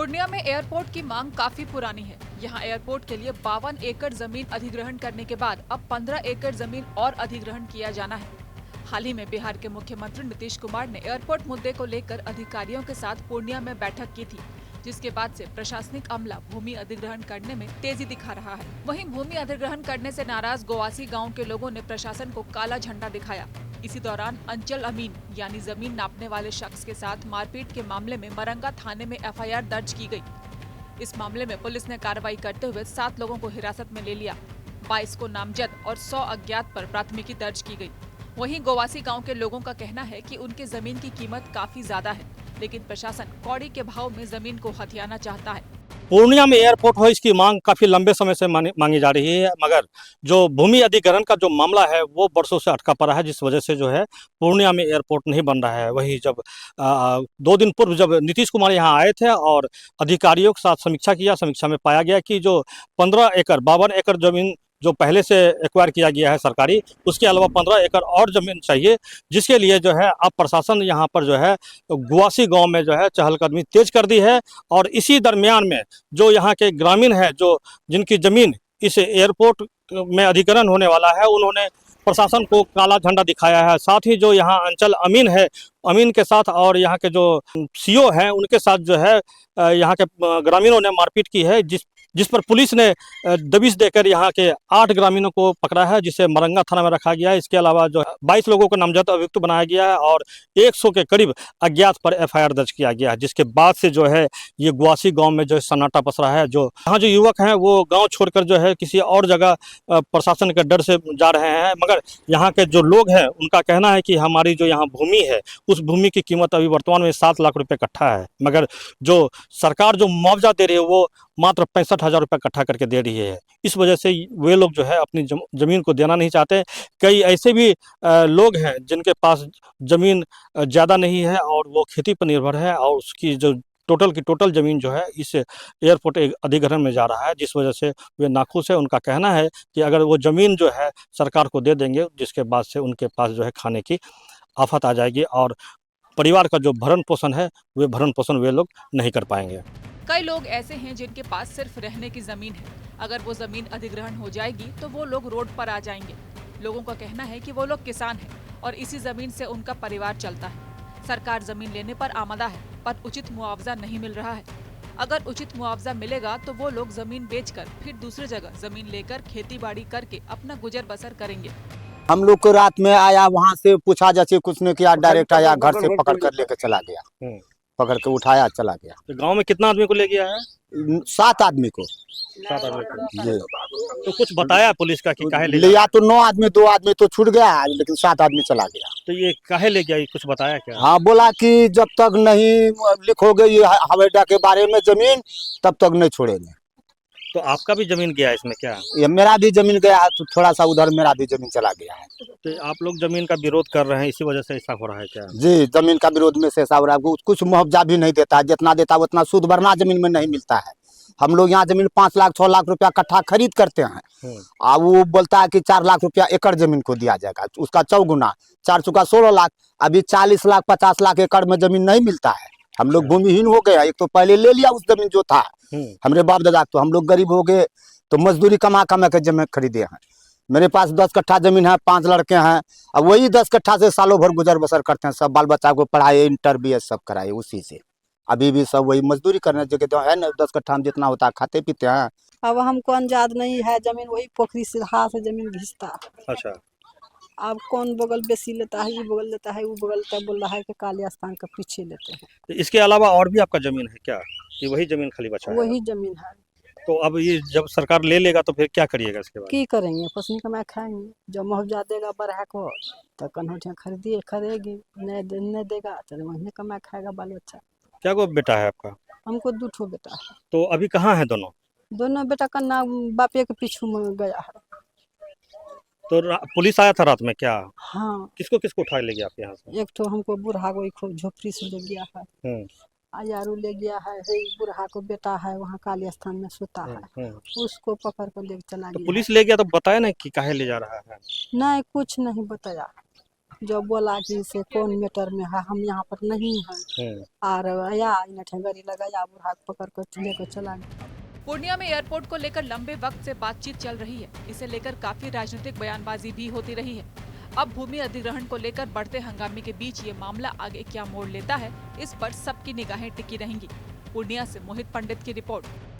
पूर्णिया में एयरपोर्ट की मांग काफी पुरानी है। यहाँ एयरपोर्ट के लिए 52 एकड़ जमीन अधिग्रहण करने के बाद अब 15 एकड़ जमीन और अधिग्रहण किया जाना है। हाल ही में बिहार के मुख्यमंत्री नीतीश कुमार ने एयरपोर्ट मुद्दे को लेकर अधिकारियों के साथ पूर्णिया में बैठक की थी, जिसके बाद से प्रशासनिक अमला भूमि अधिग्रहण करने में तेजी दिखा रहा है। वहीं भूमि अधिग्रहण करने से नाराज गोवासी गांव के लोगों ने प्रशासन को काला झंडा दिखाया। इसी दौरान अंचल अमीन यानी जमीन नापने वाले शख्स के साथ मारपीट के मामले में मरंगा थाने में एफआईआर दर्ज की गई। इस मामले में पुलिस ने कार्रवाई करते हुए 7 लोगों को हिरासत में ले लिया। 22 को नामजद और 100 अज्ञात पर प्राथमिकी दर्ज की गई। वहीं गोवासी गांव के लोगों का कहना है कि उनकी जमीन की कीमत काफी ज्यादा है, लेकिन प्रशासन कौड़ी के भाव में जमीन को हथियाना चाहता है। पूर्णिया में एयरपोर्ट हो, इसकी मांग काफी लंबे समय से मांगी जा रही है, मगर जो भूमि अधिग्रहण का जो मामला है वो बरसों से अटका पड़ा है, जिस वजह से जो है पूर्णिया में एयरपोर्ट नहीं बन रहा है। वही जब 2 दिन पूर्व जब नीतीश कुमार यहाँ आए थे और अधिकारियों के साथ समीक्षा किया, समीक्षा में पाया गया कि जो 15 एकड़ 52 एकड़ जमीन जो पहले से एक्वायर किया गया है सरकारी, उसके अलावा 15 एकड़ और जमीन चाहिए, जिसके लिए जो है अब प्रशासन यहाँ पर जो है गोवासी गांव में जो है चहलकदमी तेज कर दी है। और इसी दरमियान में जो यहाँ के ग्रामीण है, जो जिनकी जमीन इस एयरपोर्ट में अधिग्रहण होने वाला है, उन्होंने प्रशासन को काला झंडा दिखाया है। साथ ही जो यहाँ अंचल अमीन है, अमीन के साथ और यहाँ के जो सीओ हैं उनके साथ जो है यहाँ के ग्रामीणों ने मारपीट की है, जिस पर पुलिस ने दबिश देकर यहाँ के 8 ग्रामीणों को पकड़ा है, जिसे मरंगा थाना में रखा गया है। इसके अलावा जो 22 लोगों को नामजद अभियुक्त बनाया गया है और 100 के करीब अज्ञात पर एफआईआर दर्ज किया गया है, जिसके बाद से जो है ये गोवासी गांव में जो सन्नाटा पसरा है। जो यहाँ जो युवक हैं वो गांव छोड़कर जो है किसी और जगह प्रशासन के डर से जा रहे हैं, मगर यहाँ के जो लोग हैं उनका कहना है कि हमारी जो यहाँ भूमि है उस भूमि की कीमत अभी वर्तमान में 7 लाख रुपये कट्ठा है, मगर जो सरकार जो मुआवजा दे रही है वो मात्र 65,000 रुपये इकट्ठा करके दे रही है। इस वजह से वे लोग जो है अपनी ज़मीन को देना नहीं चाहते। कई ऐसे भी लोग हैं जिनके पास ज़मीन ज़्यादा नहीं है और वो खेती पर निर्भर है, और उसकी जो टोटल की टोटल ज़मीन जो है इस एयरपोर्ट अधिग्रहण में जा रहा है, जिस वजह से वे नाखुश है। उनका कहना है कि अगर वो ज़मीन जो है सरकार को दे देंगे, जिसके बाद से उनके पास जो है खाने की आफत आ जाएगी और परिवार का जो भरण पोषण है वे लोग नहीं कर पाएंगे। कई लोग ऐसे हैं जिनके पास सिर्फ रहने की जमीन है। अगर वो जमीन अधिग्रहण हो जाएगी तो वो लोग रोड पर आ जाएंगे। लोगों का कहना है कि वो लोग किसान हैं और इसी जमीन से उनका परिवार चलता है। सरकार जमीन लेने पर आमादा है, पर उचित मुआवजा नहीं मिल रहा है। अगर उचित मुआवजा मिलेगा तो वो लोग जमीन बेचकर फिर दूसरी जगह जमीन लेकर खेती बाड़ी करके अपना गुजर बसर करेंगे। हम लोग को रात में आया, वहाँ से पूछा जैसे कुछ ने किया, डायरेक्ट आया, घर से पकड़ कर लेकर चला गया, पकड़ के उठाया चला गया। तो गांव में कितना आदमी को ले गया है? 7 आदमी को। 7 आदमी को। जी। तो कुछ बताया पुलिस का कि काहे ले लिया तो 9 आदमी, 2 आदमी तो छूट गया, लेकिन 7 आदमी चला गया। तो ये काहे ले गया, ये कुछ बताया क्या? हाँ, बोला कि जब तक नहीं लिखोगे ये हवाई अड्डा के बारे में जमीन, तब तक नहीं छोड़ेंगे। तो आपका भी जमीन गया है इसमें क्या? ये मेरा भी जमीन गया है, तो थोड़ा सा उधर मेरा भी जमीन चला गया है। तो आप लोग जमीन का विरोध कर रहे हैं, इसी वजह से ऐसा हो रहा है क्या? जी, जमीन का विरोध में से ऐसा हो रहा है। कुछ मुआवजा भी नहीं देता है, जितना देता है उतना सूद भरना जमीन में नहीं मिलता है। हम लोग यहाँ जमीन 5 लाख 6 लाख रुपया कट्ठा खरीद करते हैं, और वो बोलता है कि 4 लाख रुपया एकड़ जमीन को दिया जाएगा, उसका 4 गुना, 4 चौका 16 लाख। अभी 40 लाख 50 लाख एकड़ में जमीन नहीं मिलता है। हम लोग भूमिहीन हो गए। एक तो पहले ले लिया उस जमीन जो था हमारे बाप दादा, तो हम लोग गरीब हो गए, तो मजदूरी कमा के जमीन खरीदे हैं। मेरे पास 10 कट्ठा जमीन है, 5 लड़के हैं, अब वही 10 कट्ठा से सालों भर गुजर बसर करते हैं। सब बाल बच्चा को पढ़ाए, इंटर BS सब कराए, उसी से अभी भी सब वही मजदूरी करने जो कहते है ना। 10 कट्ठा में जितना होता है खाते पीते हैं। अब हमको अंजाद नहीं है, जमीन वही पोखरी से हाथ से जमीन घिसता है। अच्छा, अब कौन बगल बेसी लेता है, ये बगल लेता है, वो बगल लेता है, बोल रहा है कि काली स्थान का पीछे लेते हैं। तो इसके अलावा और भी आपका जमीन है क्या, कि वही जमीन खाली बचा है? वही जमीन है। तो अब ये जब सरकार ले लेगा तो फिर क्या करिएगा इसके बाद? की करेंगे, पसनी कमा खाएंगे। जब मुआवजा देगा बढ़ा को तो कन्हौटियाँ खरीदेगी, नहीं देगा तो वहीं कमा खाएगा बाल बच्चा। क्या को बेटा है आपका? हमको 2 ठो बेटा है। तो अभी कहाँ है दोनों? दोनों बेटा का नाम बापे के पीछू में गया है। तो पुलिस आया था रात में क्या? हाँ। किसको किसको उठा ले गया आप यहाँ से? एक तो हमको बूढ़ा को झोपड़ी से ले गया है, आयारू ले गया है, बूढ़ा को बेटा है वहाँ काली स्थान में सोता है, उसको पकड़ कर ले चला गया। तो पुलिस ले गया तो बताया ना कि काहे ले जा रहा है? नहीं, कुछ नहीं बताया। जो बोला कि इसे कौन मीटर में है, हम यहाँ पर नहीं हैं। और आया इन्हें गाड़ी लगाया, बुढ़ा को पकड़ कर लेकर चला गया। पूर्णिया में एयरपोर्ट को लेकर लंबे वक्त से बातचीत चल रही है। इसे लेकर काफी राजनीतिक बयानबाजी भी होती रही है। अब भूमि अधिग्रहण को लेकर बढ़ते हंगामे के बीच ये मामला आगे क्या मोड़ लेता है, इस पर सबकी निगाहें टिकी रहेंगी। पूर्णिया से मोहित पंडित की रिपोर्ट।